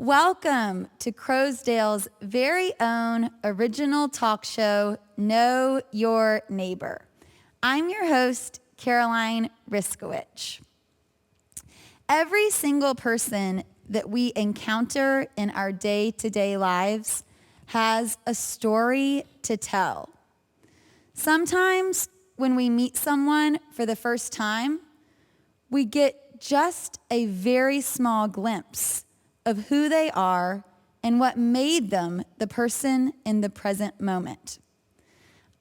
Welcome to Crowsdale's very own original talk show, Know Your Neighbor. I'm your host, Caroline Riskowich. Every single person that we encounter in our day-to-day lives has a story to tell. Sometimes when we meet someone for the first time, we get just a very small glimpse of who they are and what made them the person in the present moment.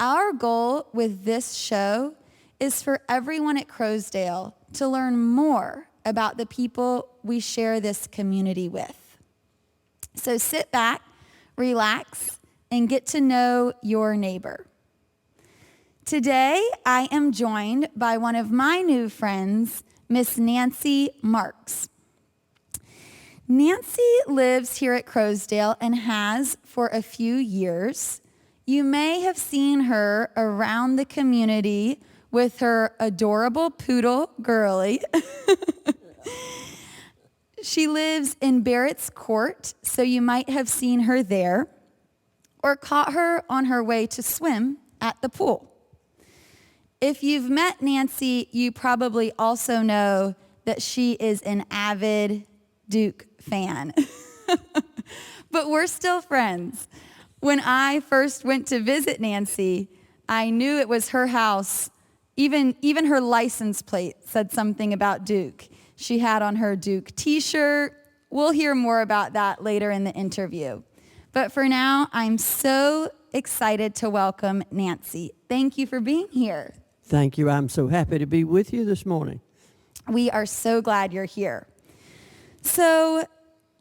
Our goal with this show is for everyone at Crowsdale to learn more about the people we share this community with. So sit back, relax, and get to know your neighbor. Today, I am joined by one of my new friends, Miss Nancy Marks. Nancy lives here at Crowsdale and has for a few years. You may have seen her around the community with her adorable poodle, Girly. She lives in Barrett's Court, so you might have seen her there, or caught her on her way to swim at the pool. If you've met Nancy, you probably also know that she is an avid Duke fan. But we're still friends. When I first went to visit Nancy, I knew it was her house. Even her license plate said something about Duke. She had on her Duke t-shirt. We'll hear more about that later in the interview. But for now, I'm so excited to welcome Nancy. Thank you for being here. Thank you. I'm so happy to be with you this morning. We are so glad you're here. So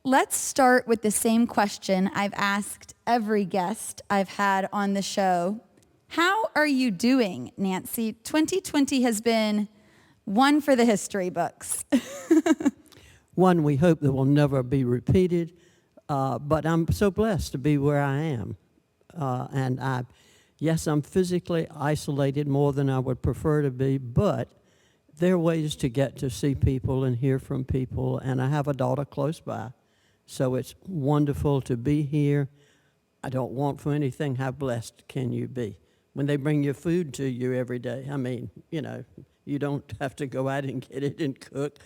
let's start with the same question I've asked every guest I've had on the show. How are you doing, Nancy? 2020 has been one for the history books. One we hope that will never be repeated, but I'm so blessed to be where I am. Yes, I'm physically isolated more than I would prefer to be, but there are ways to get to see people and hear from people, and I have a daughter close by. So it's wonderful to be here. I don't want for anything. How blessed can you be? When they bring your food to you every day, I mean, you don't have to go out and get it and cook.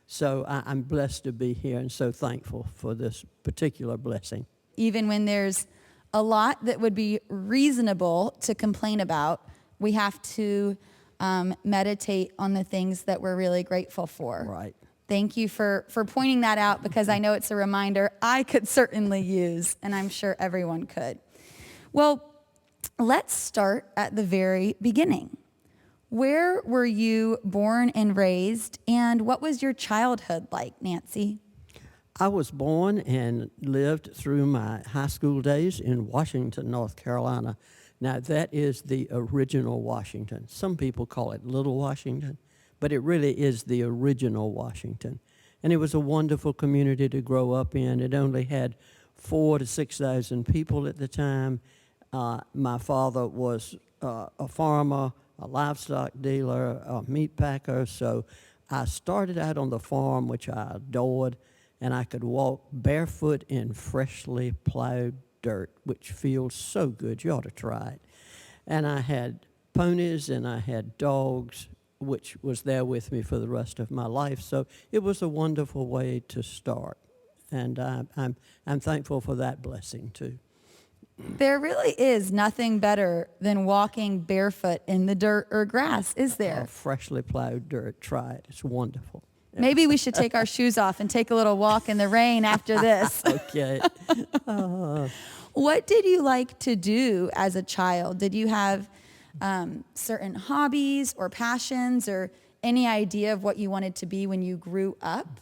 So I'm blessed to be here and so thankful for this particular blessing. Even when there's a lot that would be reasonable to complain about, we have to meditate on the things that we're really grateful for. Right. Thank you for pointing that out, because I know it's a reminder I could certainly use, and I'm sure everyone could. Well, let's start at the very beginning. Where were you born and raised, and what was your childhood like, Nancy? I was born and lived through my high school days in Washington, North Carolina. Now, that is the original Washington. Some people call it Little Washington, but it really is the original Washington. And it was a wonderful community to grow up in. It only had 4,000 to 6,000 people at the time. My father was a farmer, a livestock dealer, a meat packer, so I started out on the farm, which I adored, and I could walk barefoot in freshly plowed dirt, which feels so good. You ought to try it. And I had ponies and I had dogs, which was there with me for the rest of my life. So it was a wonderful way to start. And I'm thankful for that blessing too. There really is nothing better than walking barefoot in the dirt or grass, is there? Freshly plowed dirt. Try it. It's wonderful. Maybe we should take our shoes off and take a little walk in the rain after this. Okay. What did you like to do as a child? Did you have certain hobbies or passions or any idea of what you wanted to be when you grew up?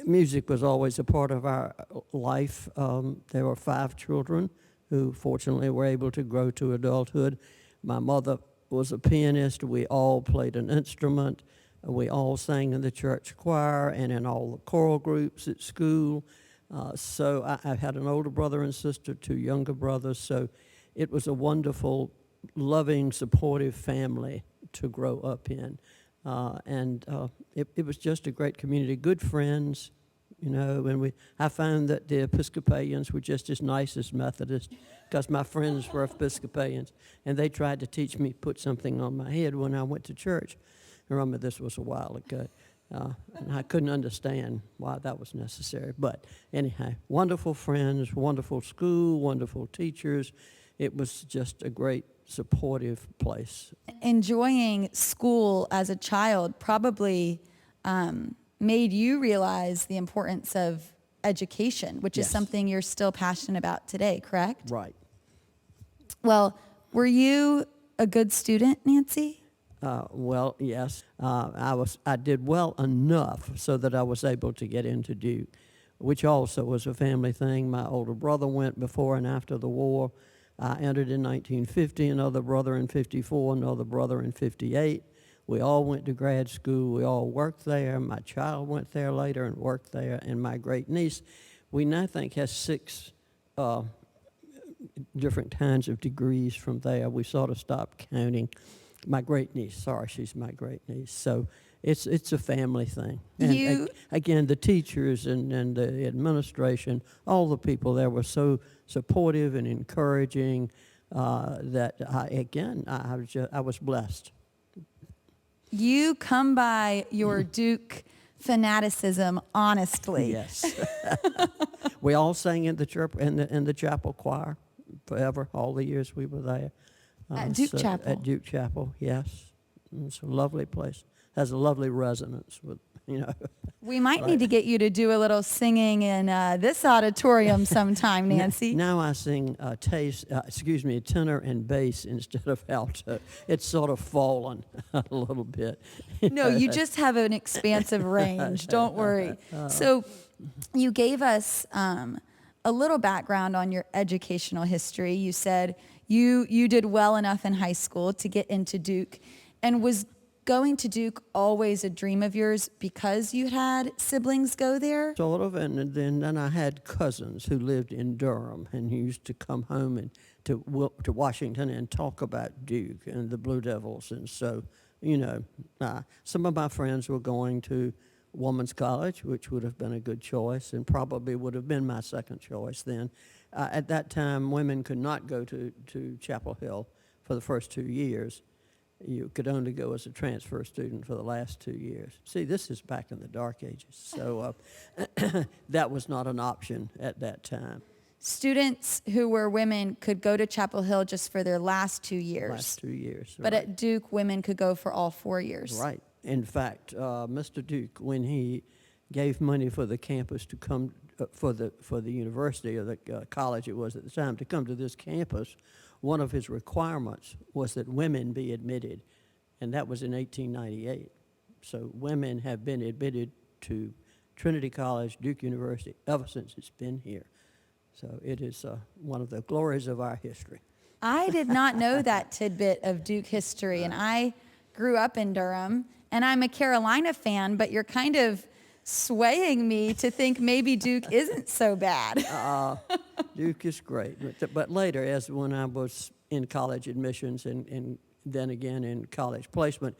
Music was always a part of our life. There were 5 children who fortunately were able to grow to adulthood. My mother was a pianist. We all played an instrument. We all sang in the church choir and in all the choral groups at school. So I had an older brother and sister, 2 younger brothers. So it was a wonderful, loving, supportive family to grow up in. It was just a great community, good friends, you know, and I found that the Episcopalians were just as nice as Methodists because my friends were Episcopalians, and they tried to teach me, put something on my head when I went to church. I remember this was a while ago, and I couldn't understand why that was necessary. But anyhow, wonderful friends, wonderful school, wonderful teachers. It was just a great supportive place. Enjoying school as a child probably made you realize the importance of education, which is Yes. something you're still passionate about today, correct? Right. Well, were you a good student, Nancy? Well, yes. I did well enough so that I was able to get into Duke, which also was a family thing. My older brother went before and after the war. I entered in 1950, another brother in 54, another brother in 58. We all went to grad school. We all worked there. My child went there later and worked there. And my great niece, we now think has 6 different kinds of degrees from there. We sort of stopped counting. My great niece, sorry, she's my great niece. So it's a family thing. And again, the teachers and the administration, all the people there were so supportive and encouraging that I was blessed. You come by your Duke fanaticism honestly. Yes. We all sang in the chapel choir forever, all the years we were there. At Duke Chapel? At Duke Chapel, yes. It's a lovely place. Has a lovely resonance with, you know. We might need to get you to do a little singing in this auditorium sometime, Nancy. Now I sing tenor and bass instead of alto. It's sort of fallen a little bit. No, you just have an expansive range. Don't worry. So you gave us a little background on your educational history. You said you did well enough in high school to get into Duke. And was going to Duke always a dream of yours because you had siblings go there? Sort of, and then I had cousins who lived in Durham and who used to come home and to Washington and talk about Duke and the Blue Devils. And so, you know, some of my friends were going to Woman's College, which would have been a good choice and probably would have been my second choice then. At that time, women could not go to Chapel Hill for the first 2 years. You could only go as a transfer student for the last 2 years. See, this is back in the dark ages, so that was not an option at that time. Students who were women could go to Chapel Hill just for their last 2 years. Last 2 years. But right. at Duke, women could go for all 4 years. Right. In fact, Mr. Duke, when he gave money for the campus to come, for the university or the college it was at the time, to come to this campus, one of his requirements was that women be admitted, and that was in 1898. So women have been admitted to Trinity College, Duke University, ever since it's been here. So it is one of the glories of our history. I did not know that tidbit of Duke history, and I grew up in Durham, and I'm a Carolina fan, but you're kind of swaying me to think maybe Duke isn't so bad. Duke is great. But later, when I was in college admissions and then again in college placement,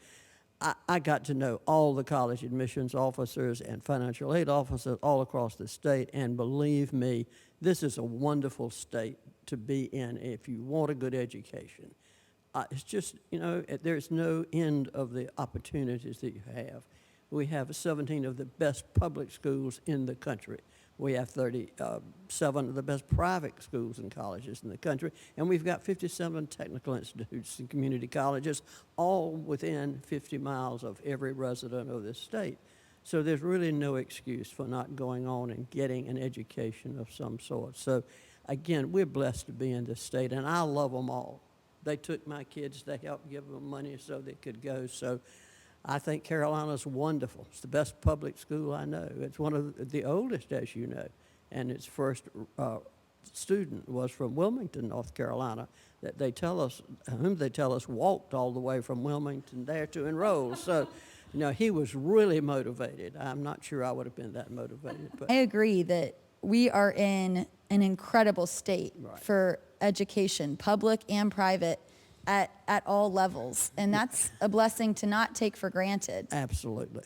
I got to know all the college admissions officers and financial aid officers all across the state, and believe me, this is a wonderful state to be in if you want a good education. It's just, you know, there's no end of the opportunities that you have. We have 17 of the best public schools in the country. We have 37 of the best private schools and colleges in the country, and we've got 57 technical institutes and community colleges, all within 50 miles of every resident of this state. So there's really no excuse for not going on and getting an education of some sort. So again, we're blessed to be in this state, and I love them all. They took my kids, they helped give them money so they could go. So I think Carolina's wonderful. It's the best public school I know. It's one of the oldest, as you know, and its first student was from Wilmington, North Carolina, that they tell us walked all the way from Wilmington there to enroll. So, you know, he was really motivated. I'm not sure I would have been that motivated. But I agree that we are in an incredible state for education, public and private, at all levels. And that's a blessing to not take for granted. Absolutely.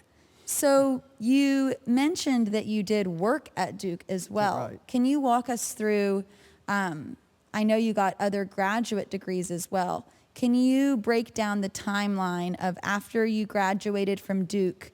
So you mentioned that you did work at Duke as well. Right. Can you walk us through, I know you got other graduate degrees as well. Can you break down the timeline of after you graduated from Duke,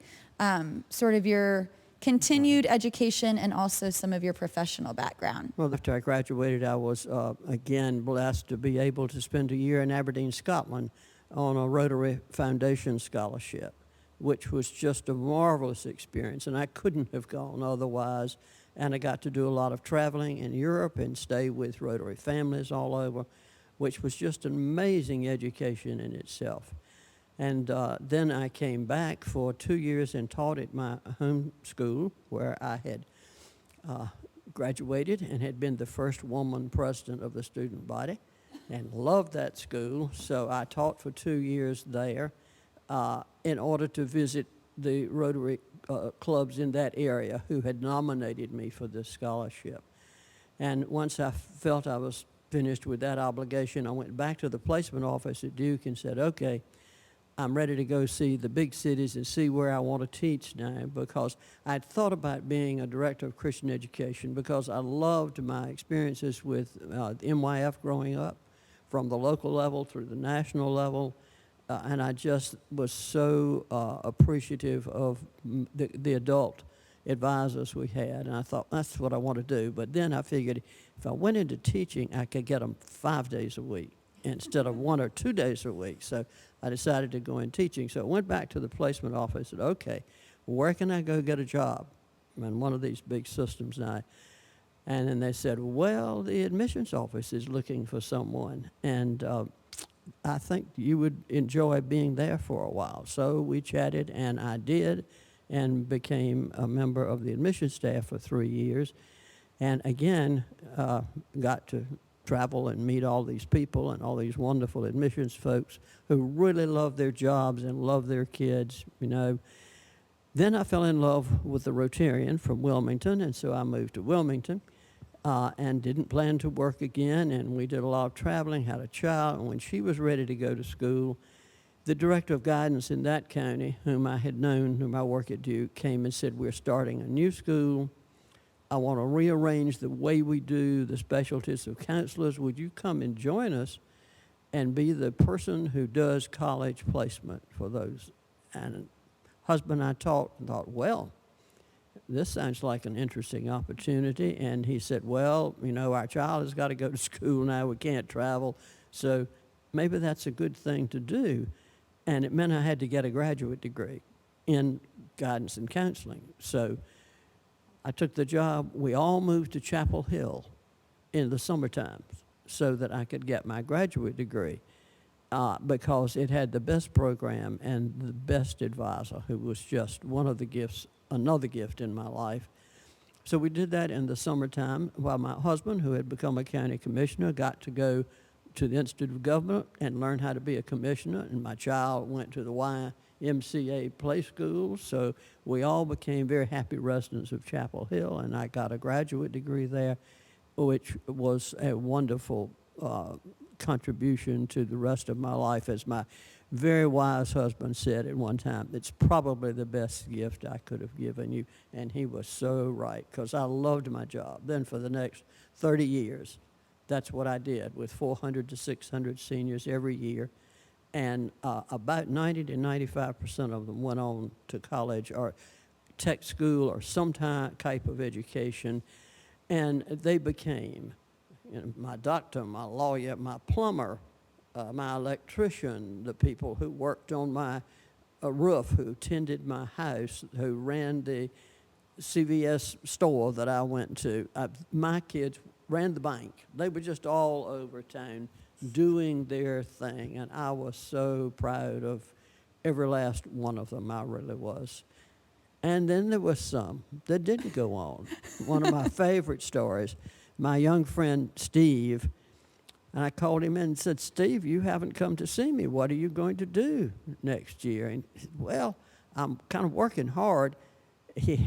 sort of your continued education and also some of your professional background? Well, after I graduated, I was again blessed to be able to spend a year in Aberdeen, Scotland on a Rotary Foundation scholarship, which was just a marvelous experience, and I couldn't have gone otherwise. And I got to do a lot of traveling in Europe and stay with Rotary families all over, which was just an amazing education in itself. And then I came back for 2 years and taught at my home school where I had graduated and had been the first woman president of the student body and loved that school. So I taught for 2 years there in order to visit the Rotary clubs in that area who had nominated me for this scholarship. And once I felt I was finished with that obligation, I went back to the placement office at Duke and said, okay, I'm ready to go see the big cities and see where I want to teach now, because I'd thought about being a director of Christian education because I loved my experiences with MYF growing up, from the local level through the national level, and I just was so appreciative of the adult advisors we had, and I thought, that's what I want to do. But then I figured if I went into teaching, I could get them 5 days a week instead of 1 or 2 days a week. So I decided to go in teaching. So I went back to the placement office and said, okay, where can I go get a job in one of these big systems now? And then they said, well, the admissions office is looking for someone, and I think you would enjoy being there for a while. So we chatted, and I did, and became a member of the admissions staff for 3 years. And again, got to travel and meet all these people and all these wonderful admissions folks who really love their jobs and love their kids, you know. Then I fell in love with the Rotarian from Wilmington, and so I moved to Wilmington and didn't plan to work again, and we did a lot of traveling, had a child, and when she was ready to go to school, the director of guidance in that county, whom I had known, whom I work at Duke, came and said, we're starting a new school. I want to rearrange the way we do the specialties of counselors. Would you come and join us and be the person who does college placement for those? And husband and I talked and thought, well, this sounds like an interesting opportunity. And he said, well, you know, our child has got to go to school now. We can't travel. So maybe that's a good thing to do. And it meant I had to get a graduate degree in guidance and counseling. So I took the job. We all moved to Chapel Hill in the summertime so that I could get my graduate degree because it had the best program and the best advisor, who was just one of the gifts, another gift in my life. So we did that in the summertime while my husband, who had become a county commissioner, got to go to the Institute of Government and learn how to be a commissioner, and my child went to the YMCA play school. So we all became very happy residents of Chapel Hill, and I got a graduate degree there, which was a wonderful contribution to the rest of my life. As my very wise husband said at one time, it's probably the best gift I could have given you. And he was so right, because I loved my job. Then for the next 30 years, that's what I did, with 400 to 600 seniors every year. And about 90 to 95% of them went on to college or tech school or some type of education. And they became, you know, my doctor, my lawyer, my plumber, my electrician, the people who worked on my roof, who tended my house, who ran the CVS store that I went to. My kids ran the bank. They were just all over town doing their thing, and I was so proud of every last one of them. I really was. And then there was some that didn't go on. One of my favorite stories, my young friend Steve, and I called him in and said, Steve, you haven't come to see me. What are you going to do next year? And he said, well, I'm kind of working hard. He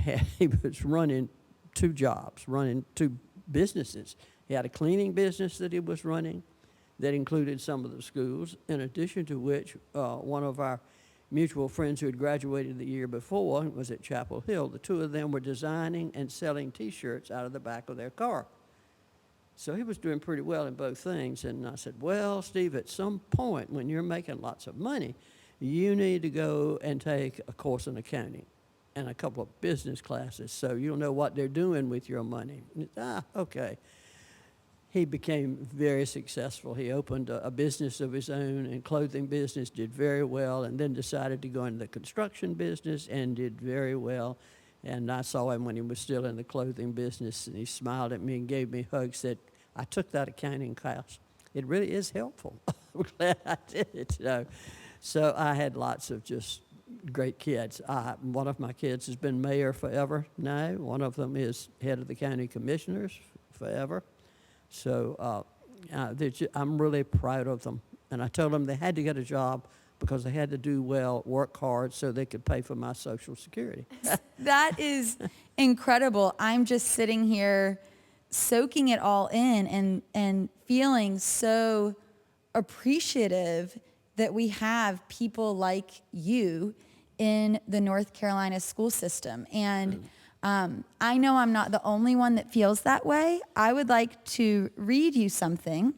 was running 2 jobs, running 2 businesses. He had a cleaning business that he was running that included some of the schools, in addition to which one of our mutual friends who had graduated the year before and was at Chapel Hill. The two of them were designing and selling T-shirts out of the back of their car. So he was doing pretty well in both things. And I said, well, Steve, at some point when you're making lots of money, you need to go and take a course in accounting and a couple of business classes so you'll know what they're doing with your money. Okay. He became very successful. He opened a business of his own, and clothing business, did very well, and then decided to go into the construction business and did very well. And I saw him when he was still in the clothing business, and he smiled at me and gave me a hug, said, I took that accounting class. It really is helpful. I'm glad I did it. So I had lots of just great kids. One of my kids has been mayor forever now. One of them is head of the county commissioners forever. So I'm really proud of them. And I told them they had to get a job because they had to do well, work hard, so they could pay for my Social Security. That is incredible. I'm just sitting here soaking it all in and feeling so appreciative that we have people like you in the North Carolina school system. And I know I'm not the only one that feels that way. I would like to read you something.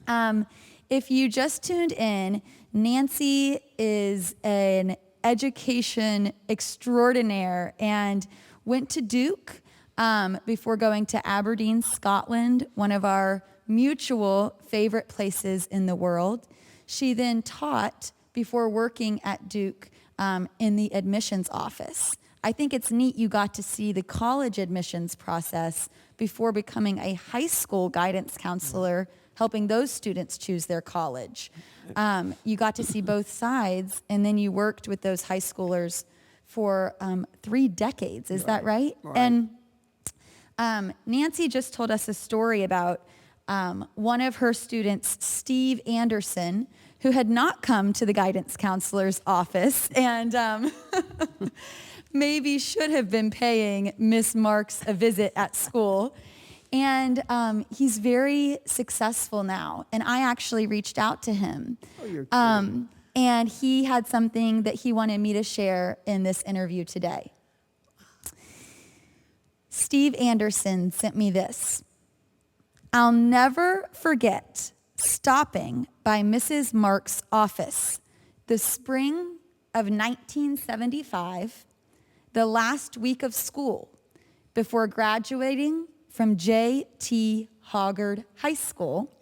If you just tuned in, Nancy is an education extraordinaire and went to Duke before going to Aberdeen, Scotland, one of our mutual favorite places in the world. She then taught before working at Duke in the admissions office. I think it's neat you got to see the college admissions process before becoming a high school guidance counselor, helping those students choose their college. You got to see both sides, and then you worked with those high schoolers for 3 decades. Is that right? And Nancy just told us a story about one of her students, Steve Anderson, who had not come to the guidance counselor's office and maybe should have been paying Miss Marks a visit at school. And he's very successful now. And I actually reached out to him. Oh, you're kidding. And he had something that he wanted me to share in this interview today. Steve Anderson sent me this. I'll never forget stopping by Mrs. Marks' office the spring of 1975, the last week of school, before graduating from J.T. Hoggard High School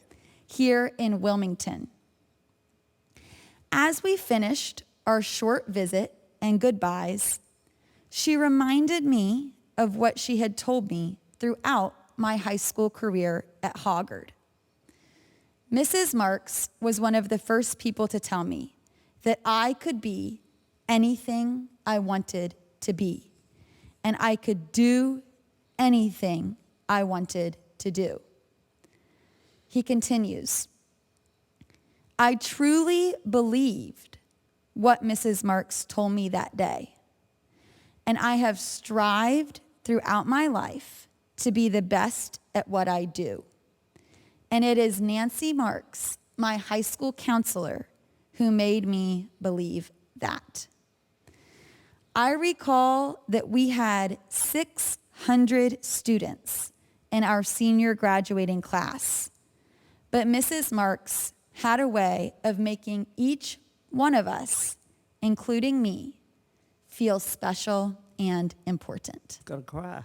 here in Wilmington. As we finished our short visit and goodbyes, she reminded me of what she had told me throughout my high school career at Hoggard. Mrs. Marks was one of the first people to tell me that I could be anything I wanted to be, and I could do anything I wanted to do. He continues, I truly believed what Mrs. Marks told me that day, and I have strived throughout my life to be the best at what I do. And it is Nancy Marks, my high school counselor, who made me believe that. I recall that we had 600 students in our senior graduating class, but Mrs. Marks had a way of making each one of us, including me, feel special and important. Gonna cry.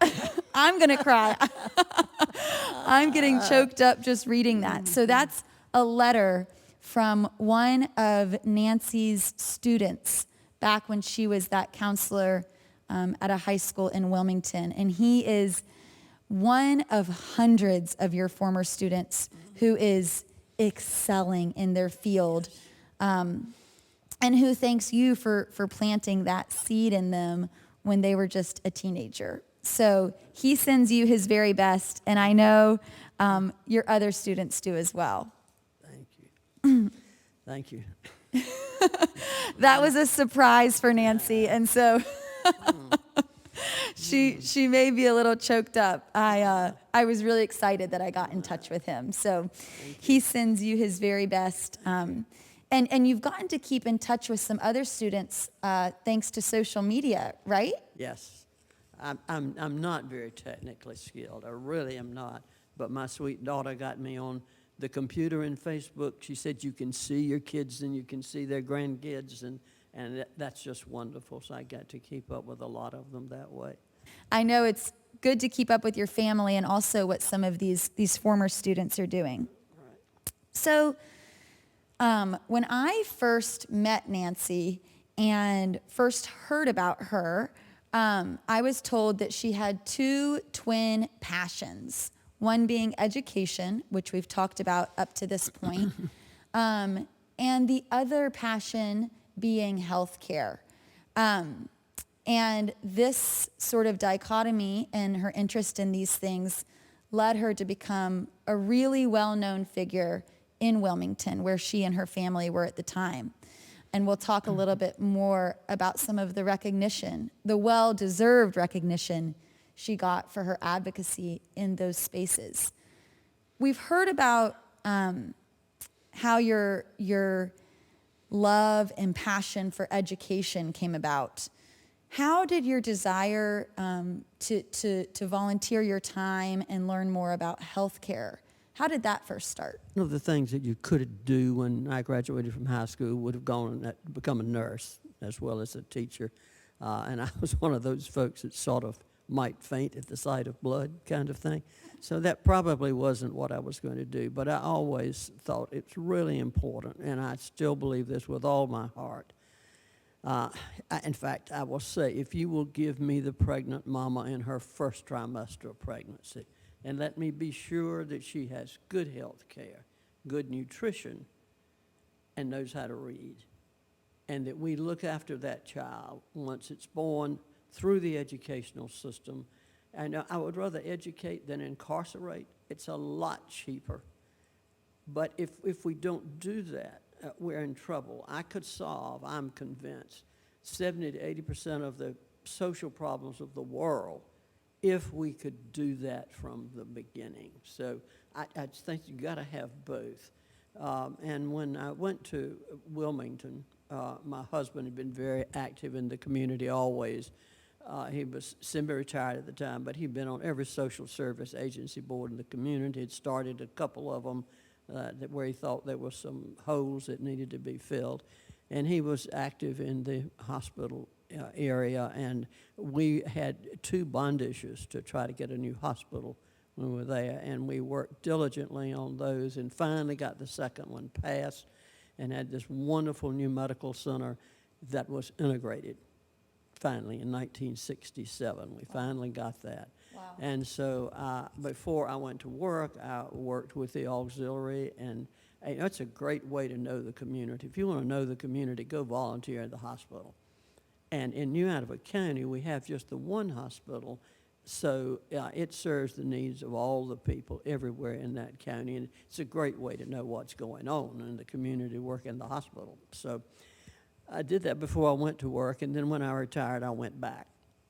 I'm going to cry. I'm getting choked up just reading that. So that's a letter from one of Nancy's students back when she was that counselor at a high school in Wilmington. And he is one of hundreds of your former students who is excelling in their field and who thanks you for planting that seed in them when they were just a teenager. So he sends you his very best, and I know your other students do as well. Thank you. Thank you. That was a surprise for Nancy, and so she may be a little choked up. I was really excited that I got in touch with him. So he sends you his very best. And you've gotten to keep in touch with some other students thanks to social media, right? Yes. I'm not very technically skilled. I really am not. But my sweet daughter got me on the computer and Facebook. She said you can see your kids and you can see their grandkids, and that's just wonderful. So I got to keep up with a lot of them that way. I know it's good to keep up with your family and also what some of these former students are doing. Right. So when I first met Nancy and first heard about her, I was told that she had two twin passions, one being education, which we've talked about up to this point, and the other passion being healthcare. And this sort of dichotomy and her interest in these things led her to become a really well-known figure in Wilmington, where she and her family were at the time. And we'll talk a little bit more about some of the recognition, the well-deserved recognition she got for her advocacy in those spaces. We've heard about how your love and passion for education came about. How did your desire to volunteer your time and learn more about healthcare, how did that first start? One of the things that you could do when I graduated from high school would have gone and become a nurse as well as a teacher. And I was one of those folks that sort of might faint at the sight of blood kind of thing. So that probably wasn't what I was going to do. But I always thought it's really important, and I still believe this with all my heart. In fact, I will say, if you will give me the pregnant mama in her first trimester of pregnancy, and let me be sure that she has good health care, good nutrition, and knows how to read, and that we look after that child once it's born through the educational system. And I would rather educate than incarcerate. It's a lot cheaper. But if we don't do that, we're in trouble. I could solve, I'm convinced, 70 to 80% of the social problems of the world if we could do that from the beginning. So I think you got to have both. And when I went to Wilmington, my husband had been very active in the community always. He was semi-retired at the time, but he'd been on every social service agency board in the community. He'd started a couple of them where he thought there were some holes that needed to be filled. And he was active in the hospital area, and we had 2 bond issues to try to get a new hospital when we were there, and we worked diligently on those and finally got the second one passed and had this wonderful new medical center that was integrated finally in 1967. We finally got that. Wow. And so before I went to work, I worked with the auxiliary, and that's a great way to know the community. If you want to know the community, go volunteer at the hospital. And in New Hanover County, we have just the one hospital, so it serves the needs of all the people everywhere in that county, and it's a great way to know what's going on in the community work in the hospital. So I did that before I went to work, and then when I retired, I went back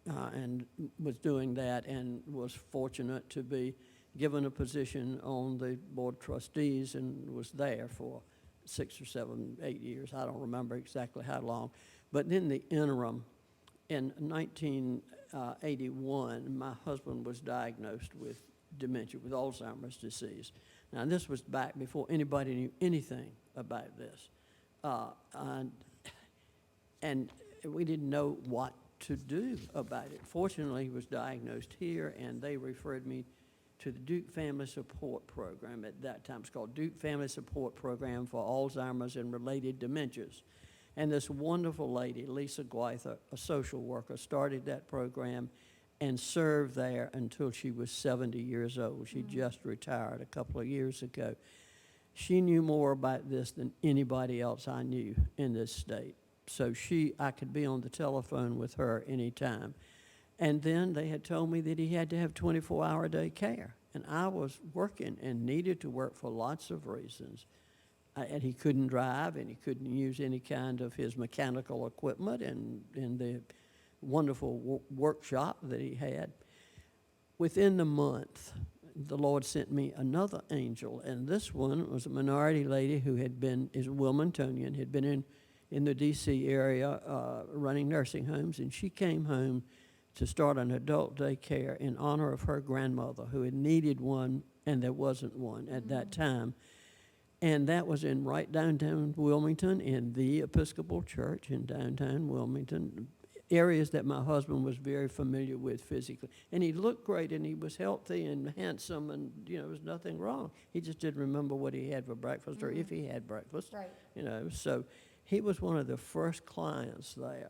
and was doing that, and was fortunate to be given a position on the board of trustees, and was there for 6 or 7, 8 years. I don't remember exactly how long. But in the interim, in 1981, my husband was diagnosed with dementia, with Alzheimer's disease. Now, this was back before anybody knew anything about this. And we didn't know what to do about it. Fortunately, he was diagnosed here, and they referred me to the Duke Family Support Program. At that time, it's called Duke Family Support Program for Alzheimer's and Related Dementias. And this wonderful lady, Lisa Gwyther, a social worker, started that program and served there until she was 70 years old. She just retired a couple of years ago. She knew more about this than anybody else I knew in this state. So I could be on the telephone with her anytime. And then they had told me that he had to have 24-hour-a-day care. And I was working and needed to work for lots of reasons. And he couldn't drive, and he couldn't use any kind of his mechanical equipment in the wonderful workshop that he had. Within the month, the Lord sent me another angel, and this one was a minority lady who is Wilmingtonian, had been in the D.C. area running nursing homes, and she came home to start an adult daycare in honor of her grandmother who had needed one, and there wasn't one at that time. And that was in right downtown Wilmington, in the Episcopal Church in downtown Wilmington, areas that my husband was very familiar with physically. And he looked great, and he was healthy and handsome, and, there was nothing wrong. He just didn't remember what he had for breakfast or if he had breakfast. Right. So he was one of the first clients there.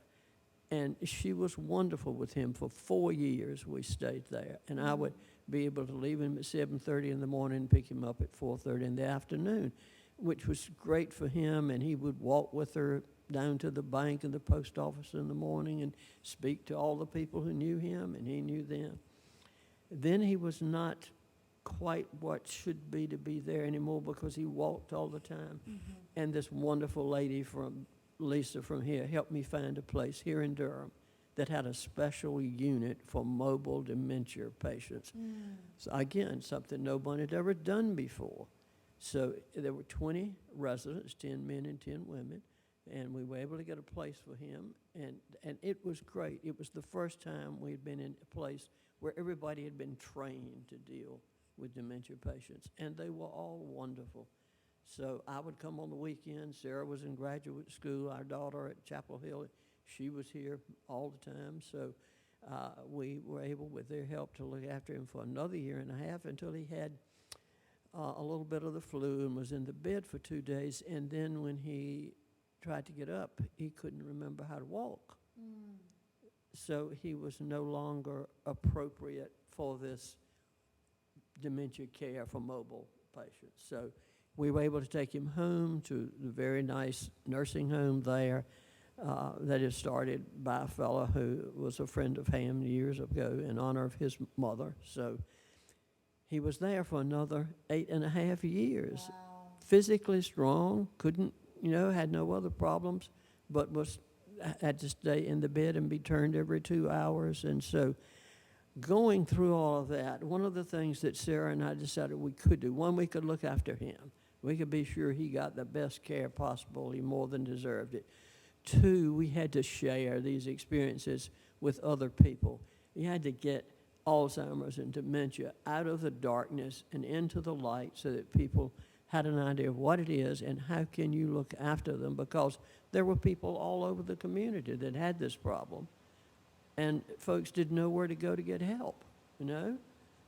And she was wonderful with him. For 4 years we stayed there. And I would be able to leave him at 7:30 in the morning and pick him up at 4:30 in the afternoon, which was great for him. And he would walk with her down to the bank and the post office in the morning and speak to all the people who knew him, and he knew them. Then he was not quite what should be to be there anymore because he walked all the time. And this wonderful lady from Lisa from here helped me find a place here in Durham that had a special unit for mobile dementia patients. So again, something nobody had ever done before. So there were 20 residents, 10 men and 10 women, and we were able to get a place for him, and it was great. It was the first time we'd been in a place where everybody had been trained to deal with dementia patients, and they were all wonderful. So I would come on the weekend. Sarah was in graduate school. Our daughter at Chapel Hill, she was here all the time. So we were able, with their help, to look after him for another year and a half until he had a little bit of the flu and was in the bed for 2 days. And then when he tried to get up, he couldn't remember how to walk. So he was no longer appropriate for this dementia care for mobile patients. So we were able to take him home to the very nice nursing home there that is started by a fellow who was a friend of Ham years ago in honor of his mother. So he was there for another 8.5 years. Wow. Physically strong, couldn't, had no other problems, but had to stay in the bed and be turned every 2 hours. And so going through all of that, one of the things that Sarah and I decided we could do, one, we could look after him. We could be sure he got the best care possible. He more than deserved it. 2, we had to share these experiences with other people. You had to get Alzheimer's and dementia out of the darkness and into the light so that people had an idea of what it is and how can you look after them, because there were people all over the community that had this problem, and folks didn't know where to go to get help,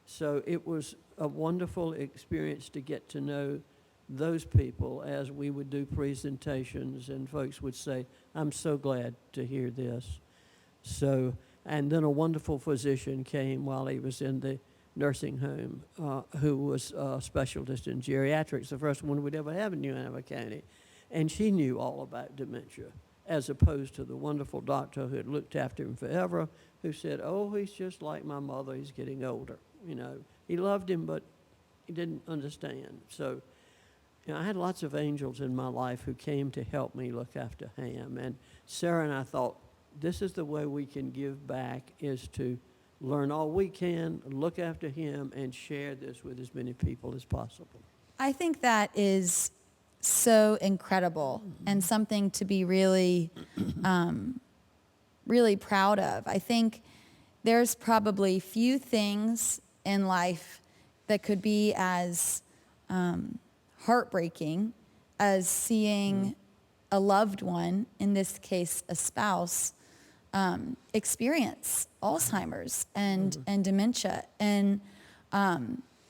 So it was a wonderful experience to get to know those people as we would do presentations, and folks would say, "I'm so glad to hear this." So, and then a wonderful physician came while he was in the nursing home who was a specialist in geriatrics, the first one we'd ever have in New Hanover County. And she knew all about dementia, as opposed to the wonderful doctor who had looked after him forever, who said, "Oh, he's just like my mother, he's getting older." He loved him, but he didn't understand. So, I had lots of angels in my life who came to help me look after Ham. And Sarah and I thought, this is the way we can give back, is to learn all we can, look after him, and share this with as many people as possible. I think that is so incredible and something to be really, really proud of. I think there's probably few things in life that could be as heartbreaking as seeing a loved one, in this case a spouse, experience Alzheimer's and dementia. And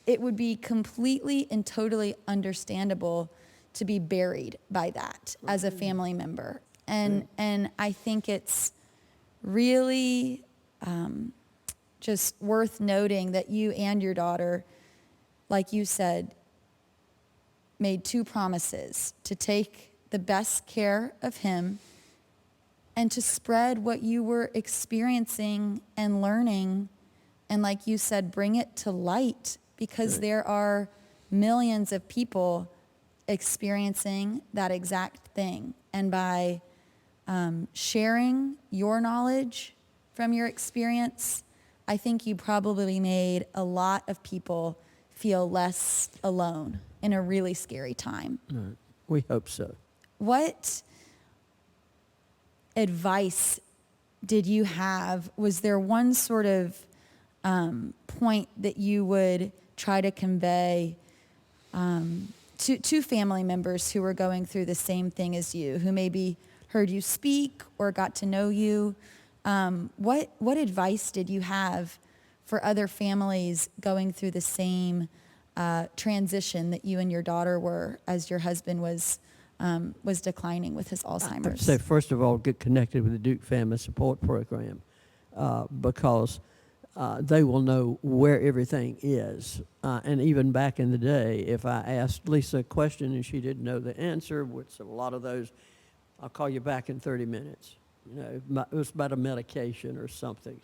it would be completely and totally understandable to be buried by that as a family member. And I think it's really just worth noting that you and your daughter, like you said, made 2 promises: to take the best care of him and to spread what you were experiencing and learning. And like you said, bring it to light, because there are millions of people experiencing that exact thing. And by sharing your knowledge from your experience, I think you probably made a lot of people feel less alone in a really scary time. We hope so. What advice did you have? Was there one sort of point that you would try to convey to family members who were going through the same thing as you, who maybe heard you speak or got to know you? What advice did you have for other families going through the same transition that you and your daughter were as your husband was declining with his Alzheimer's? I'd say, first of all, get connected with the Duke Family Support Program because they will know where everything is. And even back in the day, if I asked Lisa a question and she didn't know the answer, which a lot of those, I'll call you back in 30 minutes. It was about a medication or something,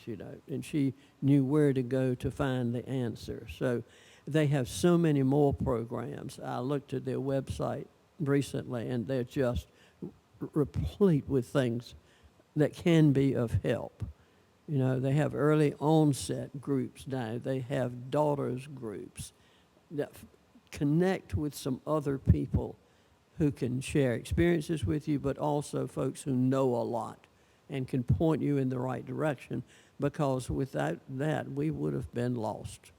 and she knew where to go to find the answer. So they have so many more programs. I looked at their website recently, and they're just replete with things that can be of help. They have early onset groups now. They have daughters groups that connect with some other people who can share experiences with you, but also folks who know a lot and can point you in the right direction, because without that, we would have been lost.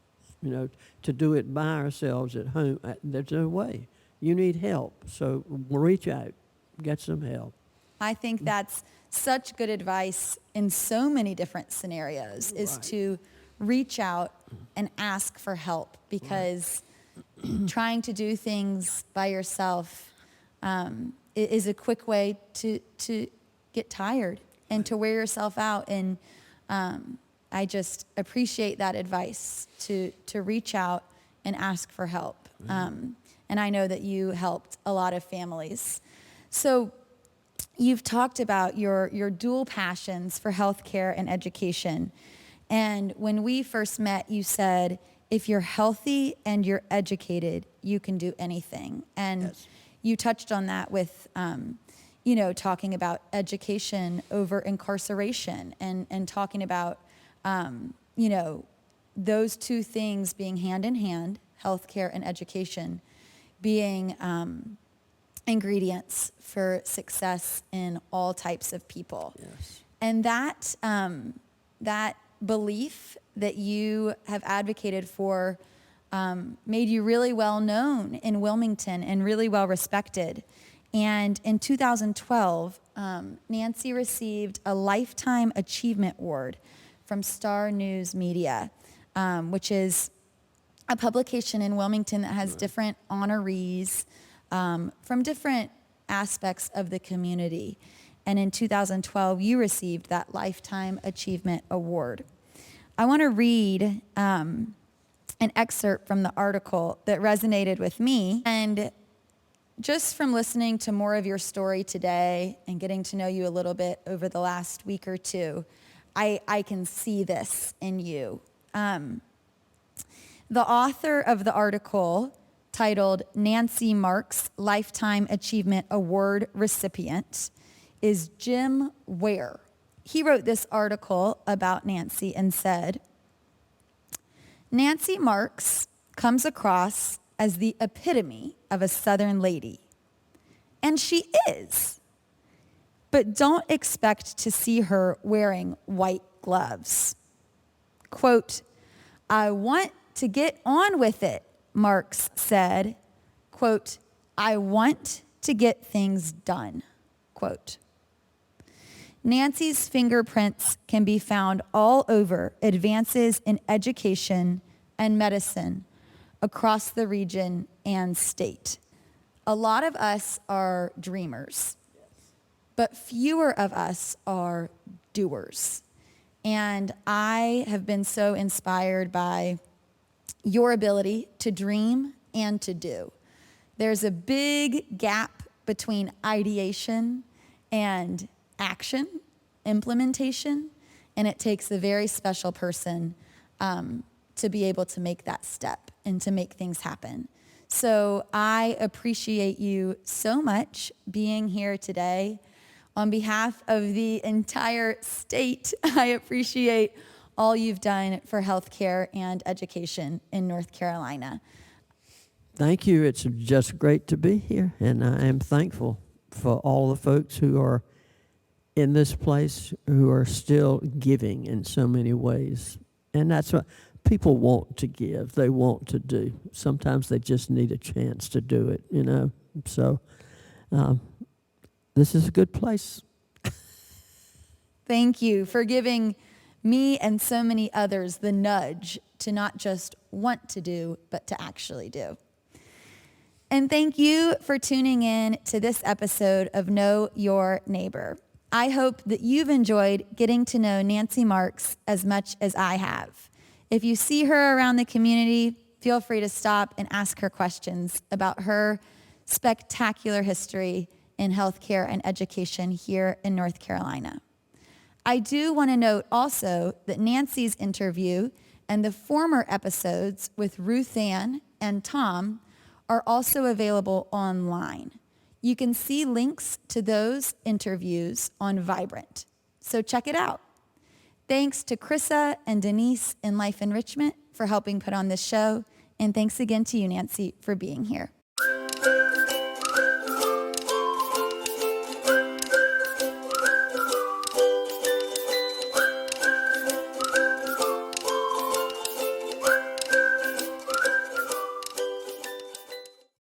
To do it by ourselves at home, there's no way. You need help, so reach out, get some help. I think that's such good advice in so many different scenarios, is to reach out and ask for help, because trying to do things by yourself is a quick way to get tired and to wear yourself out. And I just appreciate that advice to reach out and ask for help. And I know that you helped a lot of families. So you've talked about your dual passions for healthcare and education. And when we first met, you said, if you're healthy and you're educated, you can do anything. And yes. You touched on that with, talking about education over incarceration and talking about, those two things being hand in hand, healthcare and education, being ingredients for success in all types of people. Yes. And that belief that you have advocated for made you really well known in Wilmington and really well respected. And in 2012, Nancy received a Lifetime Achievement Award from Star News Media, which is a publication in Wilmington that has different honorees from different aspects of the community. And in 2012, you received that Lifetime Achievement Award. I want to read an excerpt from the article that resonated with me. And just from listening to more of your story today and getting to know you a little bit over the last week or two, I can see this in you. The author of the article, titled Nancy Marks Lifetime Achievement Award Recipient, is Jim Ware. He wrote this article about Nancy and said, Nancy Marks comes across as the epitome of a Southern lady. And she is. But don't expect to see her wearing white gloves. Quote, I want to get on with it, Marks said. Quote, I want to get things done. Quote. Nancy's fingerprints can be found all over advances in education and medicine across the region and state. A lot of us are dreamers, but fewer of us are doers. And I have been so inspired by your ability to dream and to do. There's a big gap between ideation and action, implementation, and it takes a very special person to be able to make that step and to make things happen. So I appreciate you so much being here today. On behalf of the entire state, I appreciate all you've done for healthcare and education in North Carolina. Thank you. It's just great to be here, and I am thankful for all the folks who are in this place who are still giving in so many ways. And that's what people want to give. They want to do. Sometimes they just need a chance to do it, you know. So this is a good place. Thank you for giving me and so many others the nudge to not just want to do, but to actually do. And thank you for tuning in to this episode of Know Your Neighbor. I hope that you've enjoyed getting to know Nancy Marks as much as I have. If you see her around the community, feel free to stop and ask her questions about her spectacular history in healthcare and education here in North Carolina. I do want to note also that Nancy's interview and the former episodes with Ruth Ann and Tom are also available online. You can see links to those interviews on Vibrant, so check it out. Thanks to Krissa and Denise in Life Enrichment for helping put on this show, and thanks again to you, Nancy, for being here.